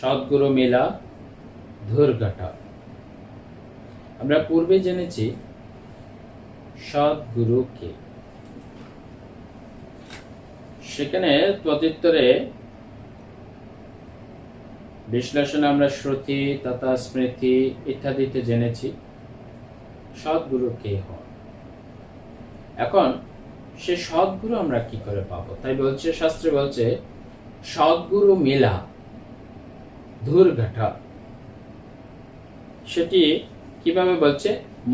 সদ্গুরু মেলা ধুরঘাটা। আমরা পূর্বে জেনেছি সদ্গুরু কে। সেখানে প্রত্যুত্তরে বিশ্লেষণে আমরা শ্রুতি তথা স্মৃতি ইত্যাদিতে জেনেছি সদ্গুরু কে হন। এখন সে সদ্গুরু আমরা কি করে পাবো? তাই বলছে, শাস্ত্রে বলছে সদ্গুরু মেলা ধুরঘাটা। সেটি কিভাবে বলছে?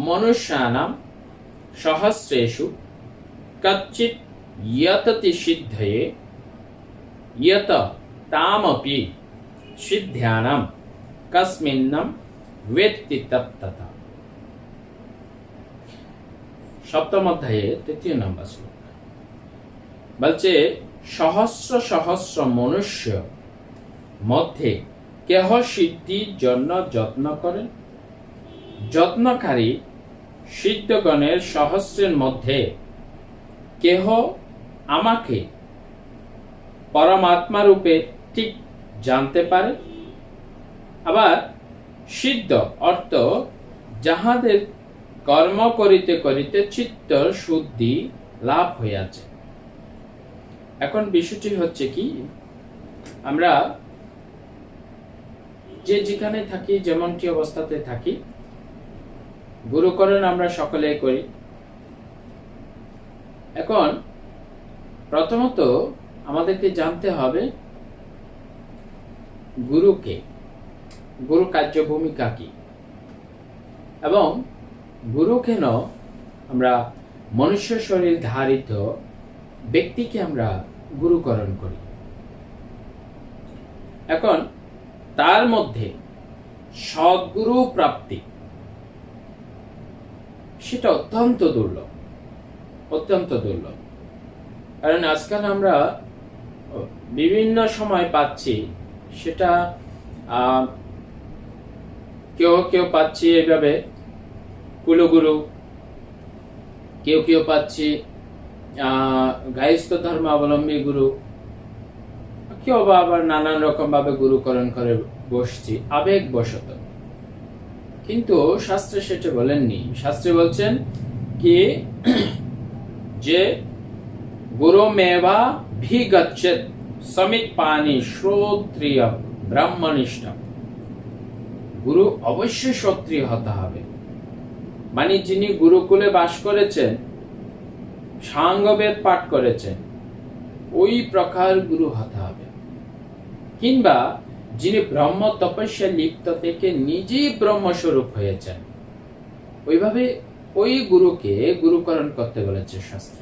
মনুষ্যানাম সহস্রেষু কচ্চিৎ যততি সিদ্ধয়ে যত তামপি সিদ্ধ্যানাম কস্মিন্নম বেত্তি তত্তথা। সপ্তম অধ্যায়ে ৩য় নম্বর শ্লোক বলছে, সহস্র সহস্র মনুষ্য মধ্যে কেহ সিদ্ধির জন্য যত্ন করেন, যত্নকারী সিদ্ধগণের সহস্রের মধ্যে কেহ আমাকে পরমাত্মা রূপে ঠিক জানতে পারে। আবার সিদ্ধ অর্থ যাহাদের কর্ম করিতে করিতে চিত্ত শুদ্ধি লাভ হইয়াছে। এখন বিষয়টি হচ্ছে কি, আমরা যে যেখানে থাকি, যেমনটি অবস্থাতে থাকি, গুরুকরণ আমরা সকলেই করি। এখন প্রথমত আমাদেরকে জানতে হবে গুরুকে, গুরু কার্য ভূমিকা কি, এবং গুরু কেন আমরা মনুষ্য শরীর ধারিত ব্যক্তিকে আমরা গুরুকরণ করি। এখন তার মধ্যে সদ্গুরু প্রাপ্তি সেটা অত্যন্ত দুর্লভ, অত্যন্ত দুর্লভ। কারণ আজকাল আমরা বিভিন্ন সময় পাচ্ছি, সেটা কেউ কেউ পাচ্ছি এইভাবে কুলগুরু, কেউ কেউ পাচ্ছি গায়স্থ ধর্মাবলম্বী গুরু, কেউ বা আবার নানান রকম ভাবে গুরুকরণ করে বসছি আবেগ বশত। কিন্তু শাস্ত্রে সেটা বলেননি। শাস্ত্রে বলছেন কি, যে গুরু মেবা ভিগচ্ছেদ সমিত পানি শ্রোত্রিয় ব্রাহ্মনিষ্ঠ। গুরু অবশ্যই ক্ষত্রিয় হতে হবে, মানে যিনি গুরুকুলে বাস করেছেন, সাঙ্গবেদ পাঠ করেছেন, ওই প্রকার গুরু হতে হবে। কিংবা যিনি ব্রহ্ম তপস্যা লিপ্ত থেকে নিজেই ব্রহ্মস্বরূপ হয়েছেন, ওইভাবে ওই গুরুকে গুরুকরণ করতে বলেছে শাস্ত্র।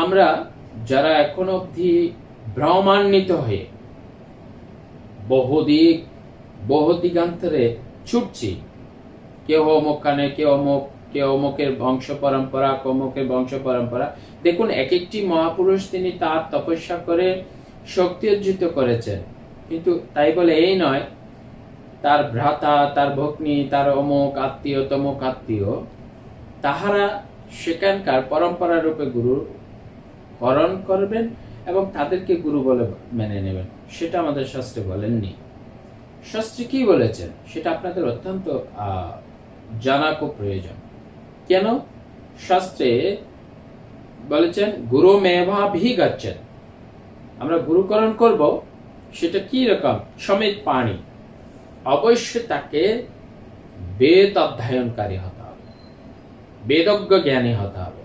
আমরা যারা এখন অবধি ব্রহ্মান্বিত হয়ে বহুদিগান্তরে ছুটছি, কেউ অমুক কানে, কেউ অমুকের বংশ পরম্পরা, অমুকের বংশ পরম্পরা। দেখুন, এক একটি মহাপুরুষ তিনি তার তপস্যা করে শক্তি অর্জিত করেছেন, কিন্তু তাই বলে এই নয় তার ভ্রাতা, তার ভগ্নী, তার অমুক আত্মীয়, তমুক আত্মীয়, তাহারা সেখানকার পরম্পরা রূপে গুরু করণ করবেন এবং তাদেরকে গুরু বলে মেনে নেবেন। সেটা আমাদের শাস্ত্রে বলেননি। শাস্ত্রে কি বলেছেন সেটা আপনাদের অত্যন্ত জানা খুব প্রয়োজন। কেন? শাস্ত্রে বলেছেন গুরু মেভা ভিগচ্ছেদ, আমরা গুরুকরণ করব, সেটা কি রকম? সমিত পানি, অবশ্যই তাকে বেদ অধ্যয়নকারী হতে হবে, বেদজ্ঞ জ্ঞানী হতে হবে,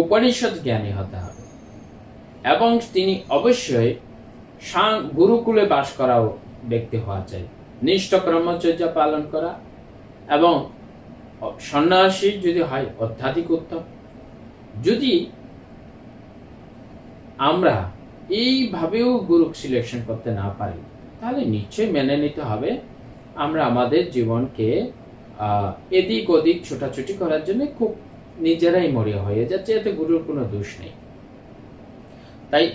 উপনিষদ জ্ঞানী হতে হবে, এবং তিনি অবশ্যই গুরুকুলে বাস করা ব্যক্তি হওয়া চাই, নিষ্ঠ ব্রহ্মচর্য পালন করা, এবং সন্ন্যাসী যদি হয় অত্যাধিক উত্তম। যদি আমরা এইভাবেও গুরু সিলেকশন করতে না পারি, তাহলে নিশ্চয়ই মেনে নিতে হবে আমরা আমাদের জীবনকে এদিক ওদিক ছোটাছুটি করার জন্য খুব নিজেরাই মরিয়া হয়ে যাচ্ছে, এতে গুরুর কোনো দোষ নেই। তাই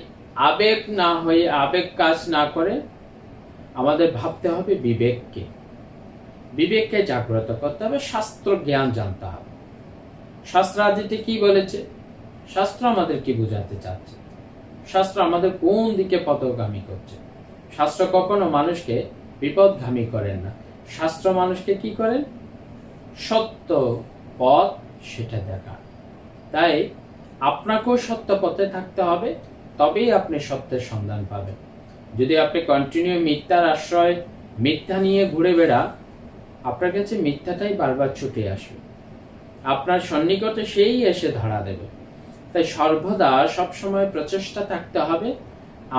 আবেগ না হয়ে, আবেগ কাজ না করে আমাদের ভাবতে হবে বিবেককে, বিবেককে জাগ্রত করতে হবে, শাস্ত্র জ্ঞান জানতে হবে। শাস্ত্র আদিতে কি বলেছে, শাস্ত্র আমাদের কি বোঝাতে চাচ্ছে, শাস্ত্র আমাদের কোন দিকে পথগামী করছে, শাস্ত্র কখনো মানুষকে বিপদগামী করেন না। শাস্ত্র মানুষকে কি করেন? সত্য পথ সেটা দেখা। তাই আপনাকেও সত্য পথে থাকতে হবে, তবেই আপনি সত্যের সন্ধান পাবেন। যদি আপনি কন্টিনিউ মিথ্যার আশ্রয়, মিথ্যা নিয়ে ঘুরে বেড়া, আপনার কাছে মিথ্যাটাই বারবার ছুটে আসবে, আপনার সন্নিকটে সেই এসে ধরা দেবে। তাই সর্বদা সবসময় প্রচেষ্টা থাকতে হবে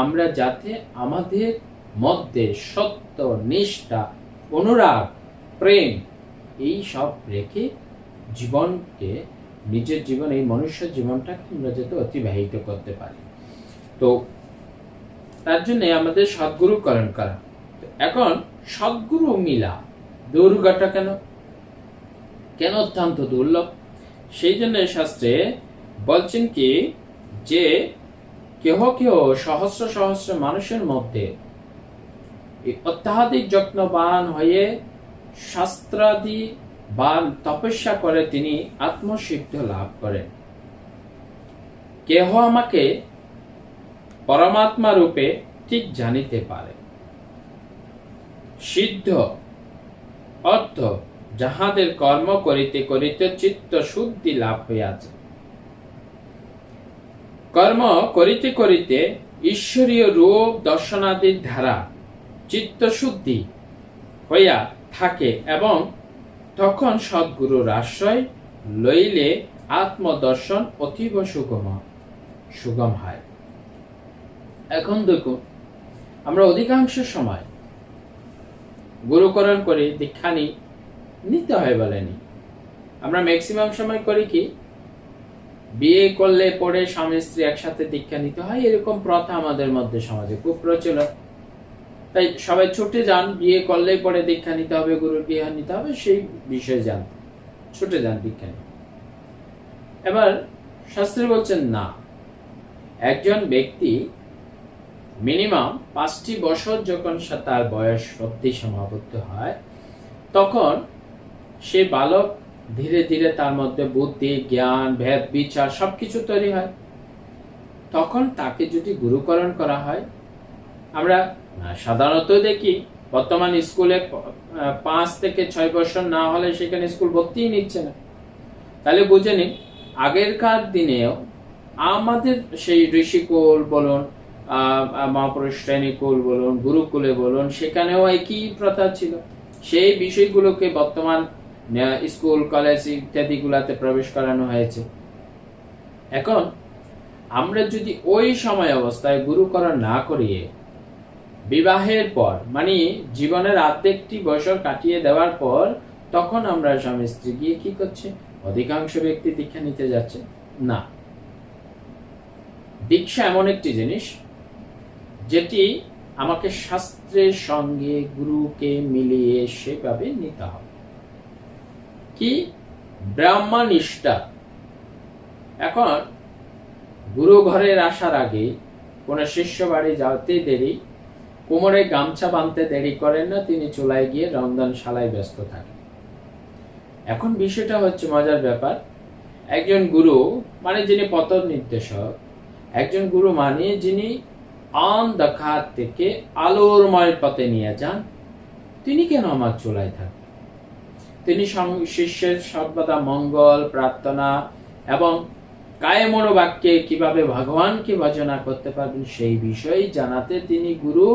আমরা যাতে আমাদের মধ্যে সত্য, নিষ্ঠা, অনুরাগ, প্রেম এই সব রেখে জীবনকে, নিজের জীবন, এই মনুষ্য জীবনটাকে আমরা যাতে অতিবাহিত করতে পারি। তো তার জন্য আমাদের সদ্গুরুকরণ করা। এখন সদ্গুরু মিলা দুর্ঘটনা কেন? কেন অত্যন্ত দুর্লভ? সেই জন্য শাস্ত্রে বলছেন কি, যে কেহ কেহ সহস্র সহস্র মানুষের মধ্যে অত্যাধিক যত্নবান হয়ে শাস্ত্রাদি বা তপস্যা করে তিনি আত্মসিদ্ধ লাভ করেন। কেহ আমাকে পরমাত্মা রূপে ঠিক জানিতে পারে। সিদ্ধ অর্থ যাহাদের কর্ম করিতে করিতে চিত্ত শুদ্ধি লাভ হইয়াছে। কর্ম করিতে করিতে ঈশ্বরীয় রূপ দর্শনাদির ধারা চিত্ত শুদ্ধি হইয়া থাকে এবং তখন সদ্গুরুর আশ্রয় লইলে আত্মদর্শন অতীব সুগম হয়। এখন দেখুন, আমরা অধিকাংশ সময় গুরুকরণ করে দীক্ষা নিতে হয় বলেনি, আমরা ম্যাক্সিমাম সময় করি কি, বিয়ে করলে পরে স্বামী স্ত্রী একসাথে দীক্ষা নিতে হয়, এরকম প্রথা আমাদের মধ্যে সমাজে খুব প্রচলন। তাই সবাই ছুটে যান, বিয়ে করলে পরে দীক্ষা নিতে হবে, গুরুর গৃহ নিতে হবে, সেই বিষয়ে যান, ছুটে যান দীক্ষা নিতে। এবার শাস্ত্রে বলছেন না, একজন ব্যক্তি মিনিমাম 5টি বছর যখন তার বয়স সত্যি সমাবদ্ধ হয়, তখন সে বালক ধীরে ধীরে তার মধ্যে বুদ্ধি, জ্ঞান, ভেদ বিচার সবকিছু তৈরি হয়। তখন তাকে যদি গুরুকরণ করা হয়, আমরা সাধারণত দেখি বর্তমান স্কুলে 5 থেকে 6 বছর না হলে সেখানে স্কুল ভর্তিই নিচ্ছে না। তাহলে বুঝে নিন, আগেরকার দিনেও আমাদের সেই ঋষিকুল বলুন, মহাপুরুষ শ্রেণীকুল বলুন, গুরুকুলে বলুন, সেখানেও একই প্রথা ছিল। সেই বিষয়গুলোকে বর্তমান স্কুল, কলেজ ইত্যাদি গুলাতে প্রবেশ করানো হয়েছে। এখন আমরা যদি ওই সময় অবস্থায় গুরুকরণ না করিয়ে বিবাহের পর, মানে জীবনের অর্ধেকটি বছর কাটিয়ে দেওয়ার পর, তখন আমরা স্বামী স্ত্রী গিয়ে কি করছে, অধিকাংশ ব্যক্তি দীক্ষা নিতে যাচ্ছে না। দীক্ষা এমন একটি জিনিস যেটি আমাকে শাস্ত্রের সঙ্গে গুরুকে মিলিয়ে সেভাবে নিতে হবে। কি? ব্রাহ্মনিষ্ঠা। এখন গুরু ঘরের আসার আগে কোন শিষ্য বাড়ি যাতে দেরি, কোমরে গামছা বাঁধতে দেরি করেন না, তিনি চুলায় গিয়ে রন্ধনশালায় ব্যস্ত থাকেন। এখন বিষয়টা হচ্ছে মজার ব্যাপার, একজন গুরু মানে যিনি পথ নির্দেশক, একজন গুরু মানে যিনি অন্ধকার থেকে আলোরময় পথে নিয়ে যান, তিনি কেন আমার চুলায় থাকেন? তিনি শিষ্যের সর্বদা মঙ্গল প্রার্থনা এবং কায়ে মনোবাক্যে কিভাবে ভগবানকে ভজনা করতে পারবেন সেই বিষয়ে জানাতে তিনি গুরু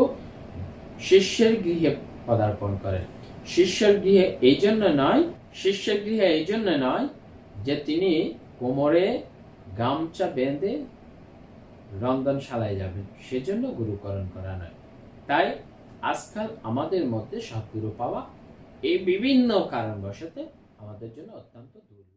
শিষ্যের গৃহে পদার্পণ করেন। শিষ্যের গৃহে এই জন্য নয় যে তিনি কোমরে গামছা বেঁধে রন্ধনশালায় যাবেন, সেজন্য গুরুকরণ করা নয়। তাই আজকাল আমাদের মধ্যে সদ্গুরু পাওয়া এই বিভিন্ন কারণবশত আমাদের জন্য অত্যন্ত দুর্লভ।